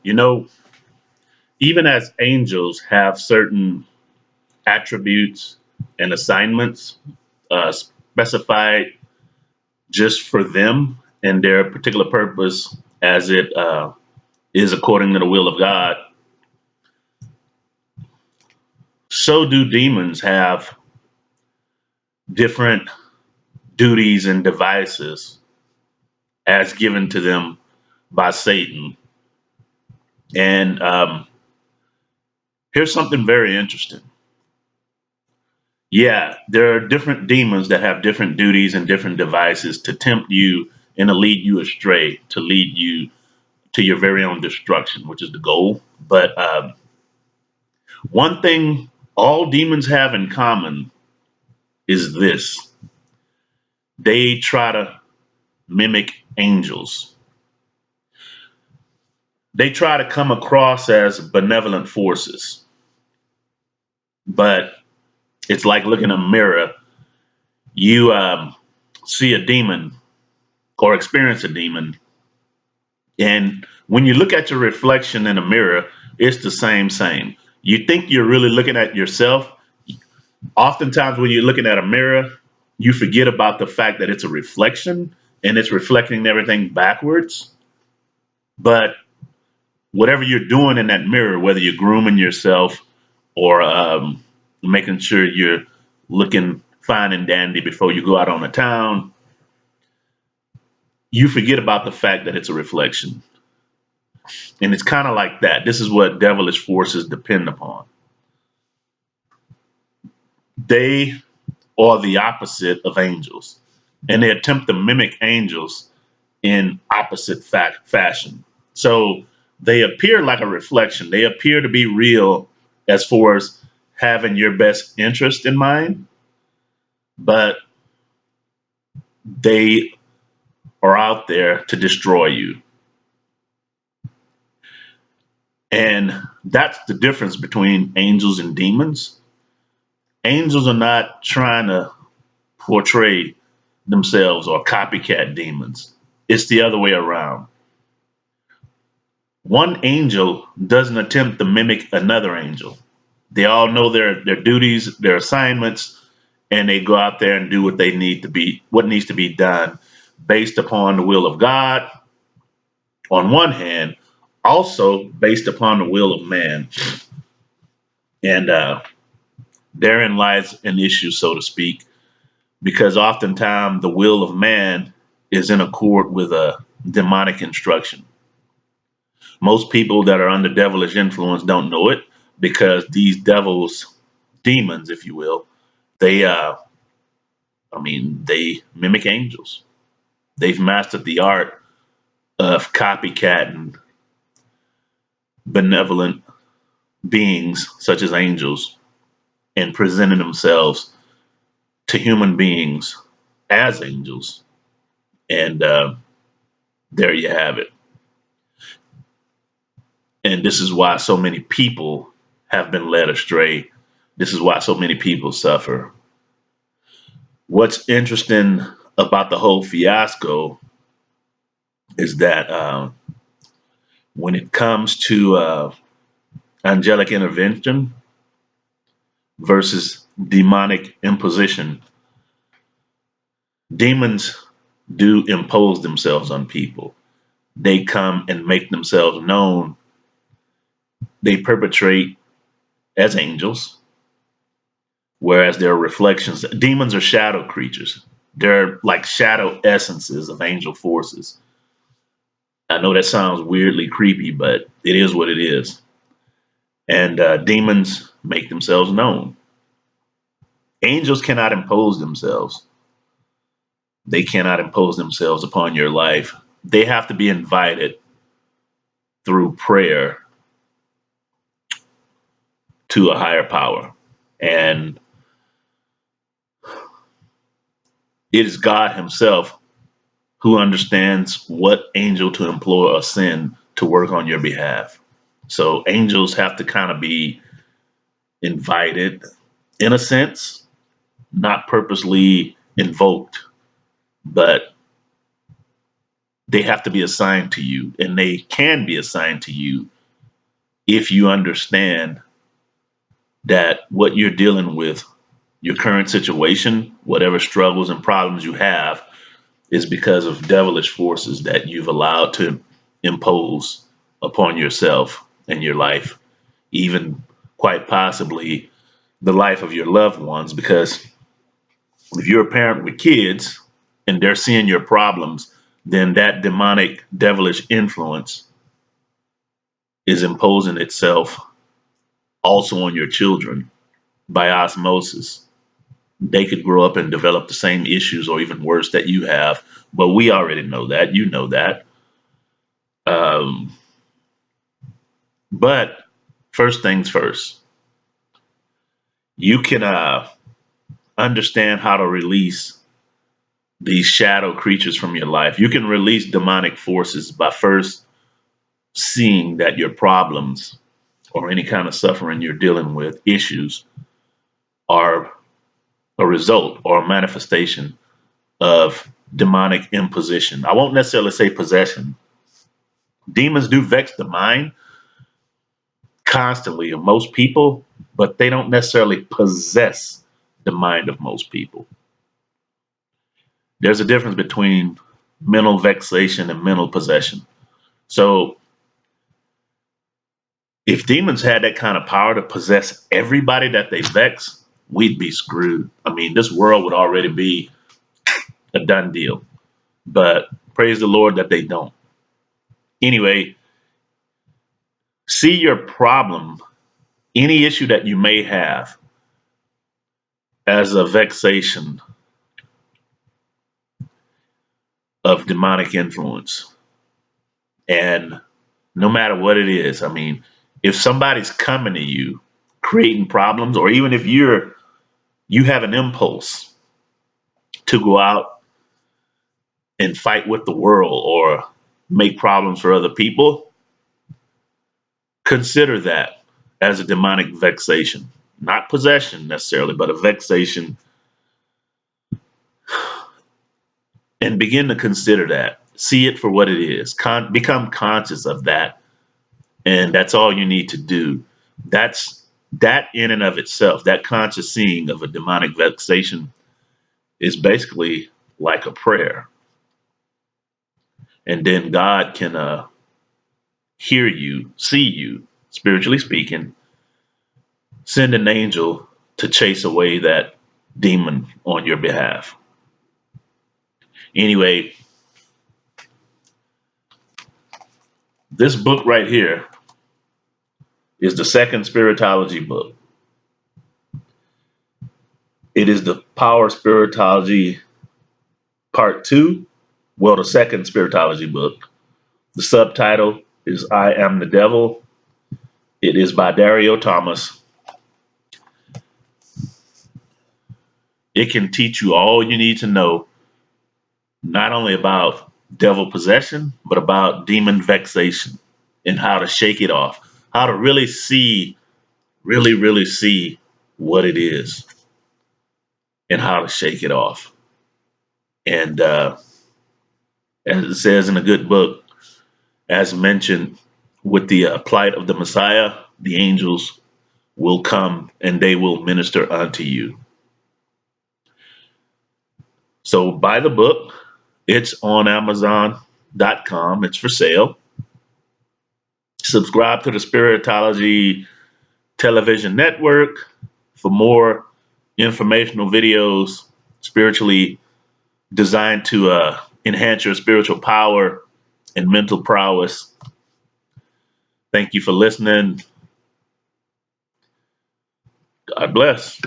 You know, even as angels have certain attributes and assignments specified just for them and their particular purpose as it is according to the will of God, so do demons have different duties and devices as given to them by Satan. And here's something very interesting. Yeah, there are different demons that have different duties and different devices to tempt you and to lead you astray, to lead you to your very own destruction, which is the goal. But one thing all demons have in common is this: they try to mimic angels. They try to come across as benevolent forces, but it's like looking in a mirror. You see a demon or experience a demon, and when you look at your reflection in a mirror, it's the same. You think you're really looking at yourself. Oftentimes, when you're looking at a mirror, you forget about the fact that it's a reflection and it's reflecting everything backwards. But whatever you're doing in that mirror, whether you're grooming yourself or making sure you're looking fine and dandy before you go out on the town, you forget about the fact that it's a reflection. And it's kind of like that. This is what devilish forces depend upon. They are the opposite of angels, and they attempt to mimic angels in opposite fashion. So they appear like a reflection. They appear to be real as far as having your best interest in mind, but they are out there to destroy you. And that's the difference between angels and demons. Angels are not trying to portray themselves or copycat demons. It's the other way around. One angel doesn't attempt to mimic another angel. They all know their duties, their assignments, and they go out there and do what needs to be done based upon the will of God on one hand, also based upon the will of man. And therein lies an issue, so to speak, because oftentimes the will of man is in accord with a demonic instruction. Most people that are under devilish influence don't know it because these devils, demons, if you will, they, they mimic angels. They've mastered the art of copycatting benevolent beings such as angels and presenting themselves to human beings as angels. And there you have it. And this is why so many people have been led astray. This is why so many people suffer. What's interesting about the whole fiasco is that when it comes to angelic intervention versus demonic imposition, demons do impose themselves on people. They come and make themselves known. They perpetrate as angels, whereas they're reflections. Demons are shadow creatures. They're like shadow essences of angel forces. I know that sounds weirdly creepy, but it is what it is. And demons make themselves known. Angels cannot impose themselves. They cannot impose themselves upon your life. They have to be invited through prayer to a higher power. And it is God Himself who understands what angel to employ or send to work on your behalf. So angels have to kind of be invited in a sense, not purposely invoked, but they have to be assigned to you, and they can be assigned to you if you understand that what you're dealing with, your current situation, whatever struggles and problems you have, is because of devilish forces that you've allowed to impose upon yourself and your life, even quite possibly the life of your loved ones. Because if you're a parent with kids and they're seeing your problems, then that demonic, devilish influence is imposing itself also on your children by osmosis. They could grow up and develop the same issues or even worse that you have. But we already know that. You know that. Um, but first things first, you can understand how to release these shadow creatures from your life. You can release demonic forces by first seeing that your problems or any kind of suffering you're dealing with, issues, are a result or a manifestation of demonic imposition. I won't necessarily say possession. Demons do vex the mind constantly of most people, but they don't necessarily possess the mind of most people. There's a difference between mental vexation and mental possession. So if demons had that kind of power to possess everybody that they vex, we'd be screwed. I mean, this world would already be a done deal. But praise the Lord that they don't. Anyway, see your problem, any issue that you may have, as a vexation of demonic influence. And no matter what it is, I mean, if somebody's coming to you creating problems, or even if you have an impulse to go out and fight with the world or make problems for other people, consider that as a demonic vexation. Not possession necessarily, but a vexation, and begin to consider that. See it for what it is. Become conscious of that, and that's all you need to do. That's that in and of itself. That conscious seeing of a demonic vexation is basically like a prayer, and then God can hear you, see you, spiritually speaking, send an angel to chase away that demon on your behalf. Anyway, this book right here is the second Spiritology book. It is the Power Spiritology Part 2. Well, the second Spiritology book. The subtitle is I Am the Devil. It is by Dario Thomas. It can teach you all you need to know, not only about devil possession, but about demon vexation and how to shake it off, how to really see, really see what it is and how to shake it off. And as it says in a good book, as mentioned, with the plight of the Messiah, the angels will come and they will minister unto you. So buy the book. It's on Amazon.com. It's for sale. Subscribe to the Spiritology television network for more informational videos spiritually designed to enhance your spiritual power and mental prowess. Thank you for listening. God bless.